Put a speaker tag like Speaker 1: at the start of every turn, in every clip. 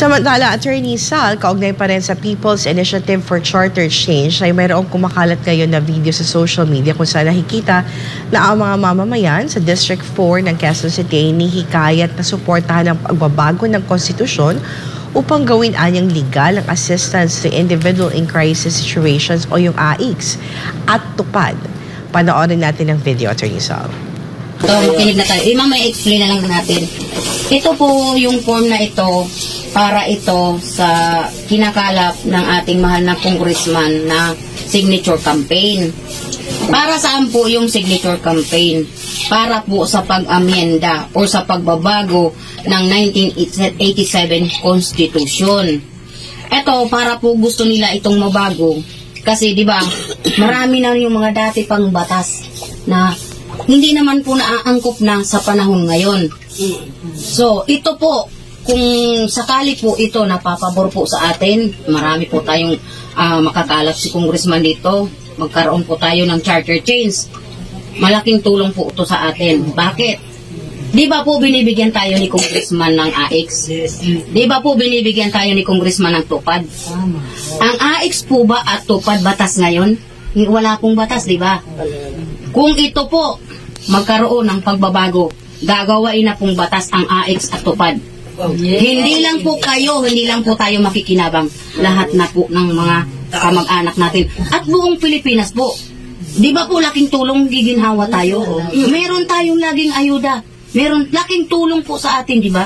Speaker 1: Samantala, Attorney Sal, kaugnay pa rin sa People's Initiative for Charter Change ay mayroong kumakalat ngayon na video sa social media kung saan nakikita na ang mga mamamayan sa District 4 ng Quezon City ay nihikayat na suportahan ang pagbabago ng konstitusyon upang gawin anyang legal ang assistance to individual in crisis situations o yung AICS at tupad. Panoorin natin ang video, Attorney Sal.
Speaker 2: So, makinig na tayo. Mamaya explain na lang natin. Ito po yung form na ito para ito sa kinakalap ng ating mahal na congressman na signature campaign. Para saan po yung signature campaign? Para po sa pag-amyenda o sa pagbabago ng 1987 Constitution. Ito, para po gusto nila itong mabago. Kasi, di ba, marami na yung mga dati pang batas na hindi naman po naaangkop na sa panahon ngayon. So, ito po, kung sakali po ito napapabor po sa atin, marami po tayong makakalap si congressman dito, magkaroon po tayo ng charter change. Malaking tulong po ito sa atin. Bakit? Di ba po binibigyan tayo ni congressman ng AICS? Di ba po binibigyan tayo ni congressman ng tupad? Ang AICS po ba at tupad batas ngayon? Wala pong batas, di ba? Kung ito po magkaroon ng pagbabago, gagawain na pong batas ang AICS at tupad. Hindi lang po kayo, hindi lang po tayo makikinabang. Lahat na po ng mga kamag-anak natin. At buong Pilipinas po. Di ba po laking tulong giginhawa tayo? Meron tayong laging ayuda. Meron laking tulong po sa atin, di ba?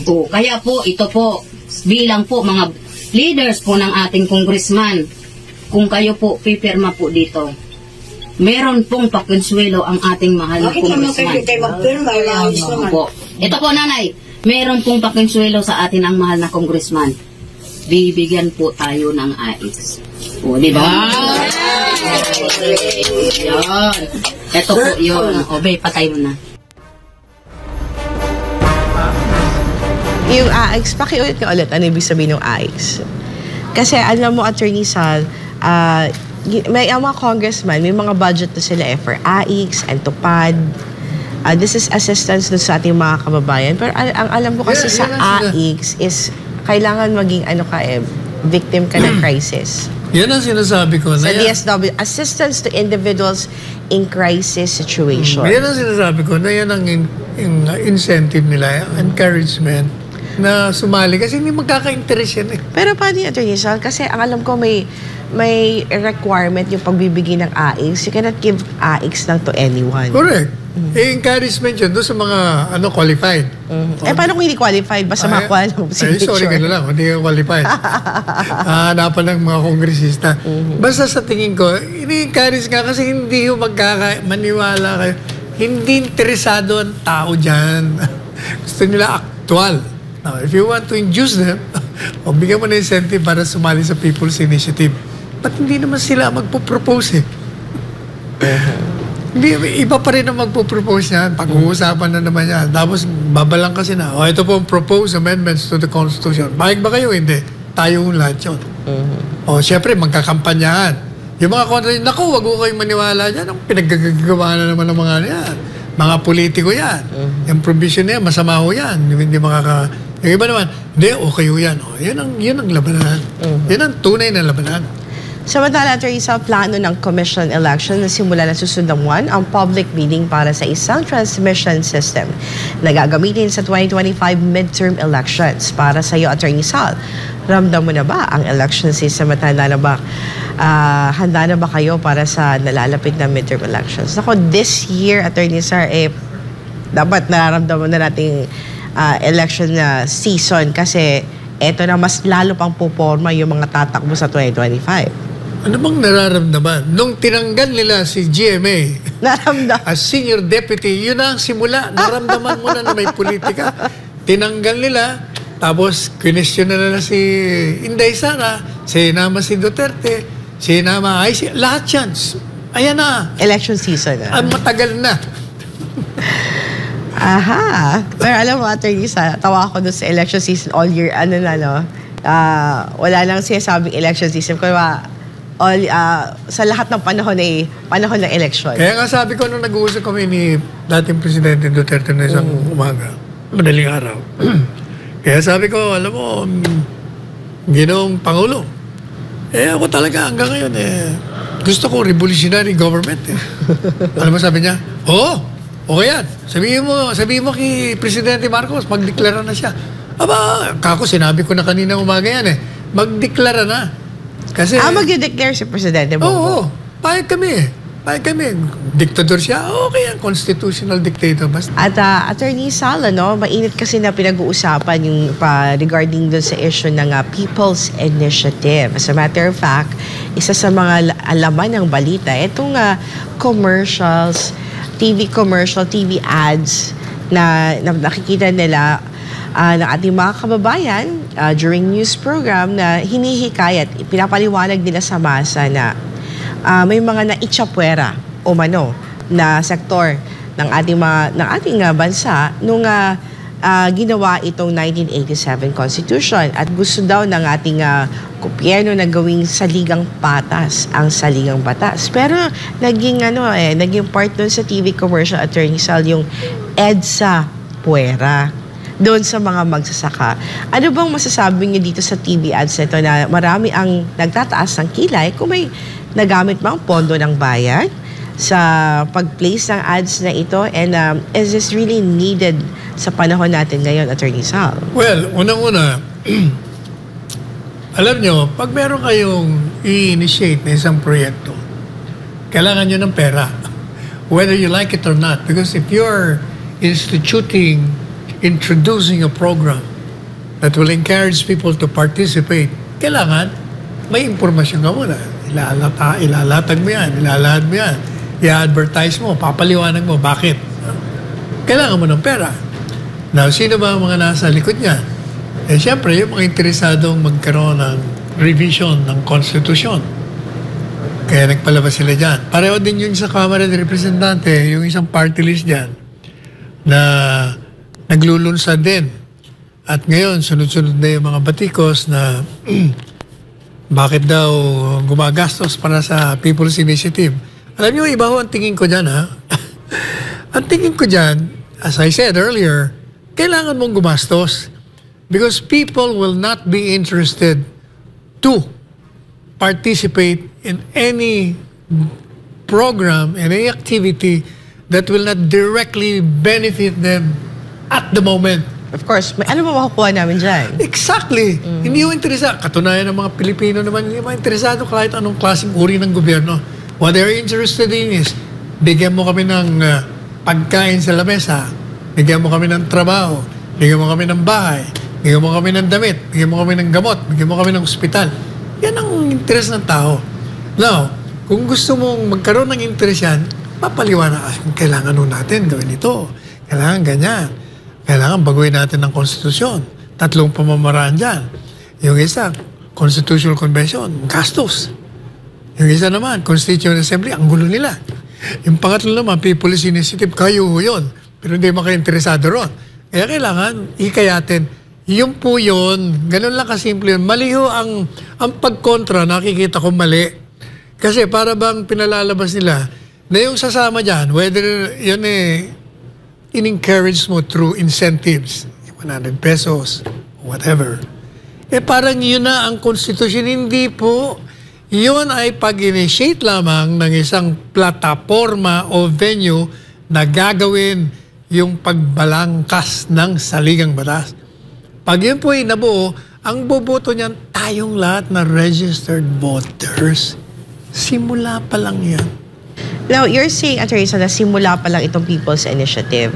Speaker 2: O, kaya po, ito po, bilang po mga leaders po ng ating congressman, kung kayo po pipirma po dito, meron pong pakonsuelo ang ating mahal na congressman. Ito po, nanay, meron pong pakonsuelo sa atin ang mahal na congressman. Bibigyan po tayo ng AICS. O, di ba? Yan. Ito po yun. Obey, patay mo na.
Speaker 1: Yung AICS, pakiulit ka ulit. Ano ibig sabihin ng AICS? Kasi alam mo, Attorney Sal, may mga congressman, may mga budget na sila for AICS and tupad. This is assistance dun sa ating mga kababayan. Pero ang alam ko kasi sa AICS is kailangan maging victim ka ng crisis.
Speaker 3: Yan ang sinasabi ko.
Speaker 1: Sa DSW, assistance to individuals in crisis situation.
Speaker 3: Yan ang sinasabi ko na yan ang incentive nila, encouragement na sumali kasi hindi magkaka-interest yan eh. Pero
Speaker 1: paano yung Attorney Sal? Kasi ang alam ko may requirement yung pagbibigay ng AICS. You cannot give AICS lang to anyone.
Speaker 3: Correct. Encouragement yun doon sa mga qualified.
Speaker 1: Paano kung hindi qualified? Basta makuha ng signature.
Speaker 3: Sorry ka na lang, hindi ka qualified. Hanapan ng mga kongresista. Basta sa tingin ko, ini-encourage nga kasi hindi yung maniwala kayo. Hindi interesado ang tao dyan. Gusto nila actual. Now, if you want to induce them, bigyan mo na incentive para sumali sa People's Initiative. Ba't hindi naman sila magpo-propose eh? Iba pa rin ang magpo-propose yan. Pag-uusapan na naman yan. Tapos, babalang kasi na, ito po ang proposed amendments to the Constitution. Bakit ba kayo? Hindi. Tayo yung lahat yun. Siyempre, magkakampanyahan. Yung mga kontra, naku, wag ko kayong maniwala dyan. Ang pinaggagawa na naman ng mga yan. Mga politiko yan. Yung provision na yan, masama ho yan. Hindi yung iba naman, hindi, okay ho yan. Yun ang labanan. Yan ang tunay na labanan.
Speaker 1: Samantala, Attorney Sal, plano ng commission election na simula na susundang buwan ang public bidding para sa isang transmission system na gagamitin sa 2025 midterm elections. Para sa iyo, Attorney Sal, ramdam mo na ba ang election system at handa na ba kayo para sa nalalapit na midterm elections? Ako, this year, Attorney Sal, dapat nararamdaman na nating election na season kasi eto na mas lalo pang puporma yung mga tatakbo sa 2025.
Speaker 3: Ano bang nararamdaman? Nung tinanggal nila si GMA as senior deputy, yun na ang simula. Naramdaman mo na may politika. Tinanggal nila, tapos question na nila si Inday Sara, sinama si Duterte, sinama lahat yan. Ayan na.
Speaker 1: Election season na.
Speaker 3: Matagal na.
Speaker 1: Aha. Pero alam mo, Attorney Sal, tawa ako doon sa election season all year. Wala lang sinasabing election season. Sa lahat ng panahon ng election.
Speaker 3: Kaya nga sabi ko nung nag-uusap kami ni dating Presidente Duterte na isang umaga, madaling araw, Kaya sabi ko, alam mo, Ginoong Pangulo, ako talaga hanggang ngayon, gusto ko revolutionary government. Alam mo sabi niya? Oo, okay yan. Sabihin mo kay Presidente Marcos, magdeklara na siya. Aba, kako, sinabi ko na kanina umaga yan magdeklara na. Kasi,
Speaker 1: mag-declare si Presidente Bongbong.
Speaker 3: Oo, payag kami. Diktador siya, okay yan, constitutional dictator. Basta.
Speaker 1: At Attorney Sal, mainit kasi na pinag-uusapan yung regarding dun sa issue ng People's Initiative. As a matter of fact, isa sa mga alaman ng balita, itong commercials, TV ads na nakikita nila ng ating mga kababayan during news program na hinihikayat, pinapaliwanag nila sa masa na may mga naitsapwera o mano na sektor ng ating bansa nung ginawa itong 1987 Constitution at gusto daw ng ating gobyerno na gawing saligang patas ang saligang batas. Pero naging part nun sa TV commercial, Attorney Sal, yung EDSA puwera doon sa mga magsasaka. Ano bang masasabi niyo dito sa TV ads na ito na marami ang nagtataas ng kilay kung may nagamit bang pondo ng bayan sa pag-place ng ads na ito? And is this really needed sa panahon natin ngayon, Attorney Sal?
Speaker 3: Well, unang-una, alam nyo, pag meron kayong i-initiate na isang proyekto, kailangan nyo ng pera. Whether you like it or not. Because if you're introducing a program that will encourage people to participate, kailangan may impormasyon ka muna. Ilalatag mo yan, ilalahad mo yan, i-advertise mo, papaliwanag mo, bakit? Kailangan mo ng pera. Now, sino ba ang mga nasa likod niya? Siyempre, yung mga interesadong magkaroon ng revision ng konstitusyon. Kaya nagpalabas sila dyan. Pareho din yun sa Kamara ng Representante, yung isang party list dyan, na naglulunsad din. At ngayon, sunod-sunod na yung mga batikos na bakit daw gumagastos para sa People's Initiative. Alam niyo, iba ho ang tingin ko dyan, ha? Ang tingin ko dyan, as I said earlier, kailangan mong gumastos because people will not be interested to participate in any program, in any activity that will not directly benefit them at the moment.
Speaker 1: Of course, ano ba makukuha namin dyan?
Speaker 3: Exactly. Hindi yung interesado. Katunayan ng mga Pilipino naman, hindi mga interesado kahit anong klaseng uri ng gobyerno. What they're interested in is, bigyan mo kami ng pagkain sa lamesa, bigyan mo kami ng trabaho, bigyan mo kami ng bahay, bigyan mo kami ng damit, bigyan mo kami ng gamot, bigyan mo kami ng ospital. Yan ang interes ng tao. Now, kung gusto mong magkaroon ng interes yan, papaliwanag kung kailangan nun natin gawin ito. Kailangan ganyan. Kailangan baguhin natin ng konstitusyon. 3 pamamaraan dyan. Yung isa, Constitutional Convention, gastos. Yung isa naman, Constituent Assembly, ang gulo nila. Yung pangatlo naman, People's Initiative, kayo yun. Pero hindi maka-interesado ron. Kaya kailangan ikayatin. Yun po yun. Ganun lang kasimple yun. Mali ho ang pagkontra, nakikita ko mali. Kasi para bang pinalalabas nila na yung sasama dyan, whether yun in-encourage mo through incentives, 100 pesos, whatever. Parang yun na ang konstitusyon. Hindi po. Yun ay pag-initiate lamang ng isang plataforma o venue na gagawin yung pagbalangkas ng saligang batas. Pag yun po ay nabuo, ang boboto niyan tayong lahat na registered voters. Simula pa lang yan.
Speaker 1: Now, you're saying, Attorney, na simula pa lang itong People's Initiative.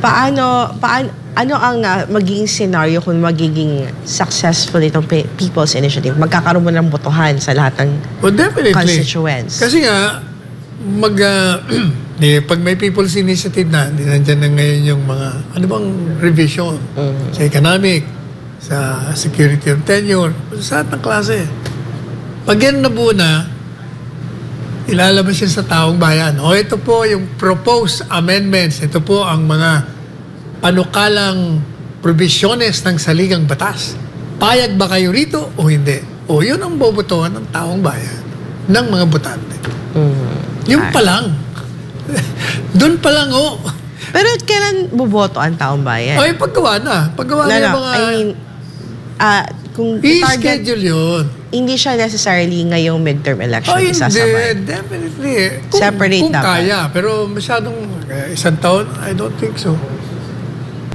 Speaker 1: Ano ang magiging scenario kung magiging successful itong People's Initiative? Magkakaroon mo ng botohan sa lahat ng constituents?
Speaker 3: Kasi nga, pag may People's Initiative na, nandiyan na ngayon yung mga, ano bang revision? Sa economic, sa security of tenure, sa lahat ng klase. Pag yan nabuo na, ilalabas yan sa taong bayan. O ito po yung proposed amendments. Ito po ang mga panukalang provisiones ng saligang batas. Payag ba kayo rito o hindi? O yun ang bobotohan ng taong bayan, ng mga botante. Yung pa lang. Doon pa lang
Speaker 1: Pero kailan boboto ang taong bayan?
Speaker 3: Ay, paggawa na. Paggawa na yung mga...
Speaker 1: I mean, kung target,
Speaker 3: i-schedule yun.
Speaker 1: hindi siya necessarily ngayong midterm election
Speaker 3: Ay,
Speaker 1: isasabay.
Speaker 3: hindi. Definitely.
Speaker 1: Separate
Speaker 3: kung
Speaker 1: dapat.
Speaker 3: kaya. Pero masyadong isang taon, I don't think so.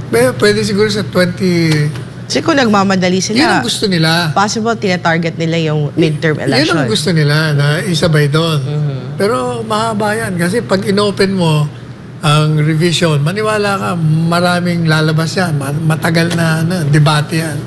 Speaker 3: Pero pwede siguro sa 20...
Speaker 1: Kasi kung nagmamadali
Speaker 3: Yun
Speaker 1: sila,
Speaker 3: ang gusto nila.
Speaker 1: possible tina-target nila yung midterm election.
Speaker 3: Yun ang gusto nila na isabay doon. Pero mahaba yan. Kasi pag inopen mo ang revision, maniwala ka, maraming lalabas yan. Matagal na debate yan.